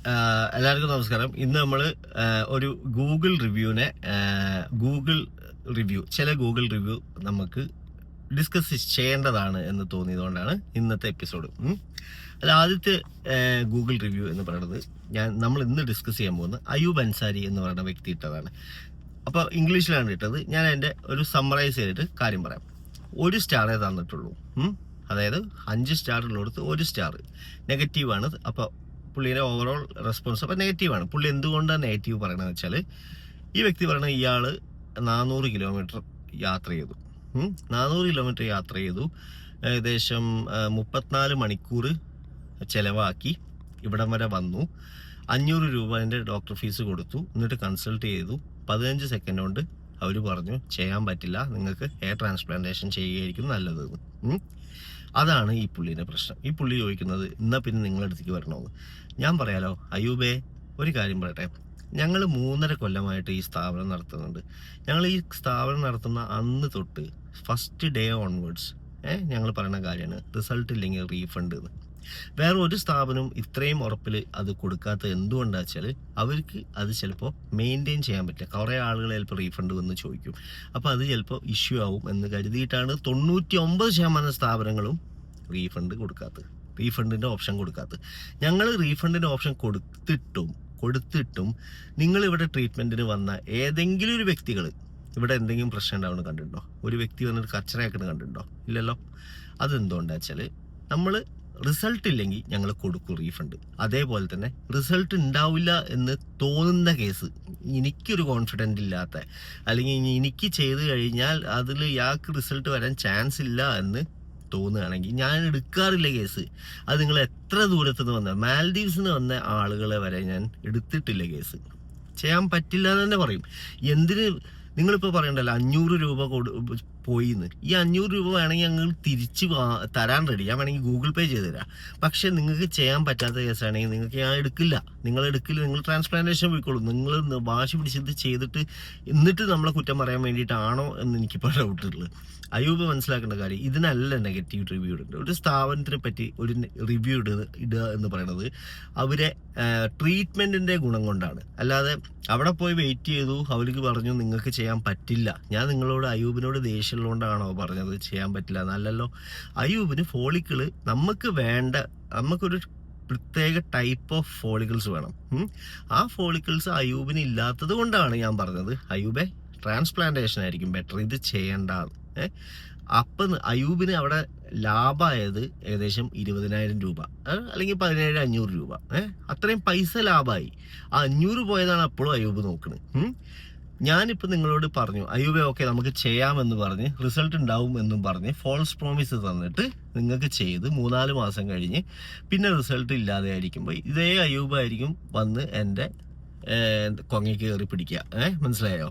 എല്ലാവർക്കും നമസ്കാരം. ഇന്ന് നമ്മൾ ഒരു ഗൂഗിൾ റിവ്യൂ നമുക്ക് ഡിസ്കസ് ചെയ്യേണ്ടതാണ് എന്ന് തോന്നിയതുകൊണ്ടാണ് ഇന്നത്തെ എപ്പിസോഡ്. അതിൽ ആദ്യത്തെ ഗൂഗിൾ റിവ്യൂ എന്ന് പറയുന്നത് നമ്മൾ ഇന്ന് ഡിസ്കസ് ചെയ്യാൻ പോകുന്നത് അയൂബ് അൻസാരി എന്ന് പറയുന്ന വ്യക്തി ഇട്ടതാണ്. അപ്പോൾ ഇംഗ്ലീഷിലാണ് ഇട്ടത്. ഞാൻ എൻ്റെ ഒരു സമ്മറൈസ് ചെയ്തിട്ട് കാര്യം പറയാം. 1 സ്റ്റാറേ തന്നിട്ടുള്ളൂ. അതായത് 5 സ്റ്റാറുള്ളടുത്ത് 1 സ്റ്റാർ നെഗറ്റീവാണ്. അപ്പോൾ പുള്ളിയുടെ ഓവറോൾ റെസ്പോൺസ് അപ്പോൾ നെഗറ്റീവാണ്. പുള്ളി എന്തുകൊണ്ടാണ് നെഗറ്റീവ് പറയണമെന്ന് വെച്ചാൽ, ഈ വ്യക്തി പറയുന്നത് ഇയാൾ 400 കിലോമീറ്റർ യാത്ര ചെയ്തു. 400 കിലോമീറ്റർ യാത്ര ചെയ്തു, ഏകദേശം 34 മണിക്കൂർ ചിലവാക്കി ഇവിടം വരെ വന്നു. 500 രൂപേൻ്റെ ഡോക്ടർ ഫീസ് കൊടുത്തു. എന്നിട്ട് കൺസൾട്ട് ചെയ്തു. 15 സെക്കൻഡ് കൊണ്ട് അവർ പറഞ്ഞു ചെയ്യാൻ പറ്റില്ല, നിങ്ങൾക്ക് ഹെയർ ട്രാൻസ്പ്ലാന്റേഷൻ ചെയ്യുകയായിരിക്കും നല്ലത്. അതാണ് ഈ പുള്ളിയുടെ പ്രശ്നം. ഈ പുള്ളി ചോദിക്കുന്നത് എന്നാൽ പിന്നെ നിങ്ങളുടെ അടുത്തേക്ക് വരണമെന്ന്. ഞാൻ പറയാലോ, അയ്യൂബേ ഒരു കാര്യം പറയട്ടെ. ഞങ്ങൾ 3.5 കൊല്ലമായിട്ട് ഈ സ്ഥാപനം നടത്തുന്നുണ്ട്. ഞങ്ങൾ ഈ സ്ഥാപനം നടത്തുന്ന അന്ന് തൊട്ട് ഫസ്റ്റ് ഡേ ഓൺവേർഡ്സ് ഞങ്ങൾ പറയുന്ന കാര്യമാണ് റിസൾട്ട് ഇല്ലെങ്കിൽ റീഫണ്ട് എന്ന്. വേറെ ഒരു സ്ഥാപനവും ഇത്രയും ഉറപ്പിൽ അത് കൊടുക്കാത്തത് എന്തുകൊണ്ടാണെന്ന് വെച്ചാൽ, അവർക്ക് അത് ചിലപ്പോൾ മെയിൻറ്റെയിൻ ചെയ്യാൻ പറ്റില്ല. കുറേ ആളുകൾ ചിലപ്പോൾ റീഫണ്ട് വന്ന് ചോദിക്കും. അപ്പോൾ അത് ചിലപ്പോൾ ഇഷ്യൂ ആവും എന്ന് കരുതിയിട്ടാണ് 99% സ്ഥാപനങ്ങളും റീഫണ്ടിൻ്റെ ഓപ്ഷൻ കൊടുക്കാത്തത്. ഞങ്ങൾ റീഫണ്ടിൻ്റെ ഓപ്ഷൻ കൊടുത്തിട്ടും നിങ്ങളിവിടെ ട്രീറ്റ്മെൻറ്റിന് വന്ന ഏതെങ്കിലും ഒരു വ്യക്തികൾ ഇവിടെ എന്തെങ്കിലും പ്രശ്നം ഉണ്ടാവുന്നത് കണ്ടിട്ടുണ്ടോ? ഒരു വ്യക്തി വന്നിട്ട് കച്ചറയാക്കുന്നത് കണ്ടിട്ടുണ്ടോ? ഇല്ലല്ലോ. അതെന്തുകൊണ്ടാണെന്ന് വെച്ചാൽ, നമ്മൾ റിസൾട്ട് ഇല്ലെങ്കിൽ ഞങ്ങൾ കൊടുക്കും റീഫണ്ട്. അതേപോലെ തന്നെ റിസൾട്ട് ഉണ്ടാവില്ല എന്ന് തോന്നുന്ന കേസ്, എനിക്കൊരു കോൺഫിഡൻ്റ് ഇല്ലാത്ത, അല്ലെങ്കിൽ എനിക്ക് ചെയ്ത് കഴിഞ്ഞാൽ അതിൽ ഇയാൾക്ക് റിസൾട്ട് വരാൻ ചാൻസ് ഇല്ല എന്ന് തോന്നുകയാണെങ്കിൽ ഞാൻ എടുക്കാറില്ല കേസ്. അത് നിങ്ങൾ എത്ര ദൂരത്തുനിന്ന് വന്ന, മാൽദീവ്സിൽ നിന്ന് വന്ന ആളുകളെ വരെ ഞാൻ എടുത്തിട്ടില്ല കേസ്. ചെയ്യാൻ പറ്റില്ല എന്ന് തന്നെ പറയും. എന്തിന് നിങ്ങളിപ്പോൾ പറയണ്ടല്ലോ 500 രൂപ പോയിന്ന്. ഈ 500 രൂപ വേണമെങ്കിൽ ഞങ്ങൾ തിരിച്ച് തരാൻ റെഡി. ഞാൻ വേണമെങ്കിൽ ഗൂഗിൾ പേ ചെയ്ത് തരാം. പക്ഷെ നിങ്ങൾക്ക് ചെയ്യാൻ പറ്റാത്ത കേസാണെങ്കിൽ നിങ്ങൾക്ക് ഞാൻ എടുക്കില്ല. നിങ്ങൾ ട്രാൻസ്പ്ലാന്റേഷൻ പോയിക്കോളൂ. നിങ്ങൾ വാശി പിടിച്ചത് ചെയ്തിട്ട് എന്നിട്ട് നമ്മളെ കുറ്റം പറയാൻ വേണ്ടിയിട്ടാണോ എന്ന് എനിക്കിപ്പോൾ ഡൗട്ടുള്ളത്. അയ്യൂബ് മനസ്സിലാക്കേണ്ട കാര്യം, ഇതിനല്ല നെഗറ്റീവ് റിവ്യൂ ഇടുന്നത്. ഒരു സ്ഥാപനത്തിനെ പറ്റി ഒരു റിവ്യൂ ഇടുക എന്ന് പറയുന്നത് അവരെ ട്രീറ്റ്മെൻറ്റിൻ്റെ ഗുണം കൊണ്ടാണ്. അല്ലാതെ അവിടെ പോയി വെയിറ്റ് ചെയ്തു, അവർക്ക് പറഞ്ഞു നിങ്ങൾക്ക് ചെയ്യാൻ പറ്റില്ല. ഞാൻ നിങ്ങളോട് അയ്യൂബിനോട് ദേഷ്യമുള്ളതുകൊണ്ടാണോ പറഞ്ഞത് ചെയ്യാൻ പറ്റില്ല എന്നല്ലല്ലോ. അയ്യൂബിന് ഫോളിക്കിള് നമുക്കൊരു പ്രത്യേക ടൈപ്പ് ഓഫ് ഫോളിക്കിൾസ് വേണം. ആ ഫോളിക്കിൾസ് അയ്യൂബിന് ഇല്ലാത്തത് കൊണ്ടാണ് ഞാൻ പറഞ്ഞത് അയ്യൂബെ ട്രാൻസ്പ്ലാന്റേഷൻ ആയിരിക്കും ബെറ്റർ, ഇത് ചെയ്യേണ്ടത്. അപ്പം അയ്യൂബിന് അവിടെ ലാഭമായത് ഏകദേശം 20,000 രൂപ അല്ലെങ്കിൽ 17,500 രൂപ. അത്രയും പൈസ ലാഭമായി. ആ 500 പോയതാണ് അപ്പോഴും അയ്യൂബ് നോക്കുന്നത്. ഞാനിപ്പോൾ നിങ്ങളോട് പറഞ്ഞു അയ്യൂബെ ഓക്കെ നമുക്ക് ചെയ്യാമെന്ന് പറഞ്ഞ് റിസൾട്ട് ഉണ്ടാവും എന്നും പറഞ്ഞ് ഫോൾസ് പ്രോമിസ് തന്നിട്ട് നിങ്ങൾക്ക് ചെയ്ത് 3-4 മാസം കഴിഞ്ഞ് പിന്നെ റിസൾട്ട് ഇല്ലാതെ ആയിരിക്കുമ്പോൾ ഇതേ അയ്യൂബായിരിക്കും വന്ന് എൻ്റെ കൊങ്ങയ്ക്ക് കയറി പിടിക്കുക. മനസ്സിലായോ?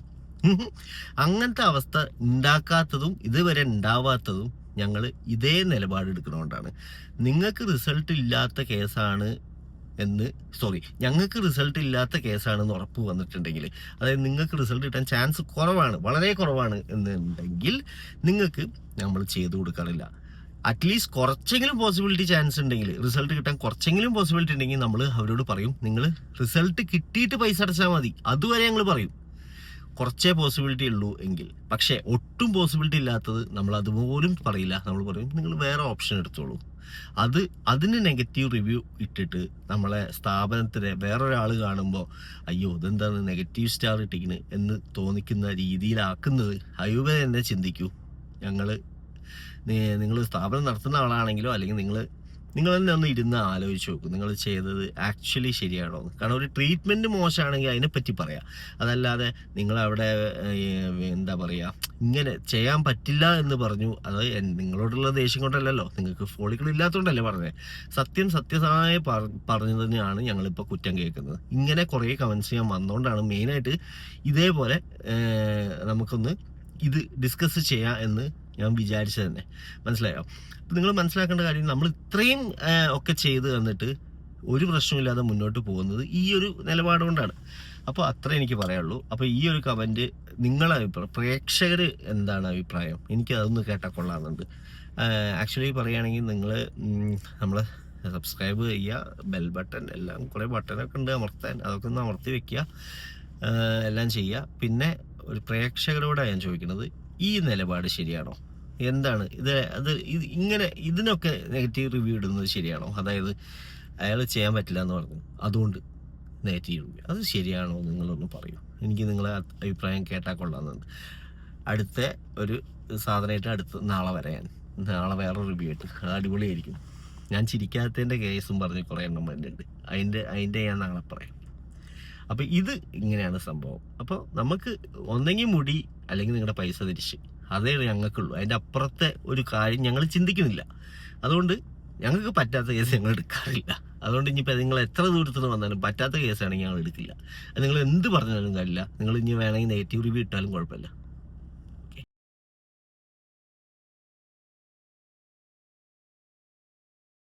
അങ്ങനത്തെ അവസ്ഥ ഉണ്ടാക്കാത്തതും ഇതുവരെ ഉണ്ടാവാത്തതും ഞങ്ങൾ ഇതേ നിലപാടെടുക്കുന്നതുകൊണ്ടാണ്. ഞങ്ങൾക്ക് റിസൾട്ട് ഇല്ലാത്ത കേസാണെന്ന് ഉറപ്പ് വന്നിട്ടുണ്ടെങ്കിൽ, അതായത് നിങ്ങൾക്ക് റിസൾട്ട് കിട്ടാൻ ചാൻസ് കുറവാണ്, വളരെ കുറവാണ് എന്നുണ്ടെങ്കിൽ നിങ്ങൾക്ക് നമ്മൾ ചെയ്തു കൊടുക്കാറില്ല. അറ്റ്ലീസ്റ്റ് കുറച്ചെങ്കിലും പോസിബിലിറ്റി ചാൻസ് ഉണ്ടെങ്കിൽ, റിസൾട്ട് കിട്ടാൻ കുറച്ചെങ്കിലും പോസിബിലിറ്റി ഉണ്ടെങ്കിൽ നമ്മൾ അവരോട് പറയും നിങ്ങൾ റിസൾട്ട് കിട്ടിയിട്ട് പൈസ അടച്ചാൽ മതി. അതുവരെ ഞങ്ങൾ പറയും. കുറച്ചേ പോസിബിലിറ്റി ഉള്ളൂ എങ്കിൽ. പക്ഷേ ഒട്ടും പോസിബിലിറ്റി ഇല്ലാത്തത് നമ്മൾ അതുപോലും പറയില്ല. നമ്മൾ പറയും നിങ്ങൾ വേറെ ഓപ്ഷൻ എടുത്തോളൂ. അതിന് നെഗറ്റീവ് റിവ്യൂ ഇട്ടിട്ട് നമ്മളെ സ്ഥാപനത്തിനെ വേറൊരാൾ കാണുമ്പോൾ അയ്യോ ഇതെന്താണ് നെഗറ്റീവ് സ്റ്റാർ ഇട്ടിരിക്കുന്നത് എന്ന് തോന്നിക്കുന്ന രീതിയിലാക്കുന്നത് അയ്യൂബെ തന്നെ ചിന്തിക്കൂ. നിങ്ങൾ സ്ഥാപനം നടത്തുന്ന ആളാണെങ്കിലോ അല്ലെങ്കിൽ നിങ്ങൾ തന്നെ ഒന്ന് ഇരുന്ന് ആലോചിച്ച് നോക്കും നിങ്ങൾ ചെയ്തത് ആക്ച്വലി ശരിയാണോ എന്ന്. കാരണം ഒരു ട്രീറ്റ്മെൻറ്റ് മോശമാണെങ്കിൽ അതിനെപ്പറ്റി പറയാം. അതല്ലാതെ നിങ്ങളവിടെ എന്താ പറയുക ഇങ്ങനെ ചെയ്യാൻ പറ്റില്ല എന്ന് പറഞ്ഞു, അത് നിങ്ങളോടുള്ള ദേഷ്യം കൊണ്ടല്ലല്ലോ, നിങ്ങൾക്ക് ഫോളിക്കിൾ ഇല്ലാത്തതുകൊണ്ടല്ലേ പറഞ്ഞത്. സത്യസമയമായി പറഞ്ഞു തന്നെയാണ് ഞങ്ങളിപ്പോൾ കുറ്റം കേൾക്കുന്നത്. ഇങ്ങനെ കുറേ കമൻസ് ഞാൻ വന്നുകൊണ്ടാണ് മെയിനായിട്ട് ഇതേപോലെ നമുക്കൊന്ന് ഇത് ഡിസ്കസ് ചെയ്യാം എന്ന് ഞാൻ വിചാരിച്ചത് തന്നെ. മനസ്സിലായോ? അപ്പം നിങ്ങൾ മനസ്സിലാക്കേണ്ട കാര്യം, നമ്മൾ ഇത്രയും ഒക്കെ ചെയ്ത് തന്നിട്ട് ഒരു പ്രശ്നമില്ലാതെ മുന്നോട്ട് പോകുന്നത് ഈ ഒരു നിലപാട് കൊണ്ടാണ്. അപ്പോൾ അത്ര എനിക്ക് പറയാനുള്ളൂ. അപ്പോൾ ഈ ഒരു കമൻറ്റ് നിങ്ങളെ അഭിപ്രായം, പ്രേക്ഷകർ എന്താണ് അഭിപ്രായം, എനിക്ക് അതൊന്ന് കേട്ടാൽ കൊള്ളാമെന്നുണ്ട്. ആക്ച്വലി പറയുകയാണെങ്കിൽ നിങ്ങൾ നമ്മളെ സബ്സ്ക്രൈബ് ചെയ്യുക, ബെൽ ബട്ടൺ എല്ലാം കുറേ ബട്ടനൊക്കെ ഉണ്ട് അമർത്താൻ, അതൊക്കെ ഒന്ന് അമർത്തി വെക്കുക, എല്ലാം ചെയ്യുക. പിന്നെ ഒരു പ്രേക്ഷകരോടാണ് ഞാൻ ചോദിക്കുന്നത്, ഈ നിലപാട് ശരിയാണോ? എന്താണ് ഇങ്ങനെ ഇതിനൊക്കെ നെഗറ്റീവ് റിവ്യൂ ഇടുന്നത് ശരിയാണോ? അതായത് അയാൾ ചെയ്യാൻ പറ്റില്ല എന്ന് പറഞ്ഞു, അതുകൊണ്ട് നെഗറ്റീവ് റിവ്യൂ, അത് ശരിയാണോ? നിങ്ങളൊന്ന് പറയൂ, എനിക്ക് നിങ്ങളെ അഭിപ്രായം കേട്ടാൽ കൊള്ളാമെന്നുണ്ട്. അടുത്ത ഒരു സാധനമായിട്ട് നാളെ വരാൻ, നാളെ വേറെ റിവ്യൂ ആയിട്ട് അടിപൊളിയായിരിക്കും. ഞാൻ ചിരിക്കാത്തതിൻ്റെ കേസും പറഞ്ഞ് കുറേ എണ്ണം വരുന്നുണ്ട്, അതിൻ്റെ ഞാൻ നാളെ പറയാം. അപ്പോൾ ഇത് ഇങ്ങനെയാണ് സംഭവം. അപ്പോൾ നമുക്ക് ഒന്നെങ്കിൽ മുടി അല്ലെങ്കിൽ നിങ്ങളുടെ പൈസ തിരിച്ച്, അതേ ഞങ്ങൾക്കുള്ളൂ. അതിൻ്റെ അപ്പുറത്തെ ഒരു കാര്യം ഞങ്ങൾ ചിന്തിക്കുന്നില്ല. അതുകൊണ്ട് ഞങ്ങൾക്ക് പറ്റാത്ത കേസ് ഞങ്ങൾ എടുക്കാറില്ല. അതുകൊണ്ട് ഇനിയിപ്പോൾ നിങ്ങൾ എത്ര ദൂരത്തുനിന്ന് വന്നാലും പറ്റാത്ത കേസാണെങ്കിൽ ഞങ്ങൾ എടുക്കില്ല. അത് നിങ്ങൾ എന്ത് പറഞ്ഞാലും കാര്യമില്ല. നിങ്ങൾ ഇനി വേണമെങ്കിൽ നെഗറ്റീവ് റിവ്യൂ ഇട്ടാലും കുഴപ്പമില്ല.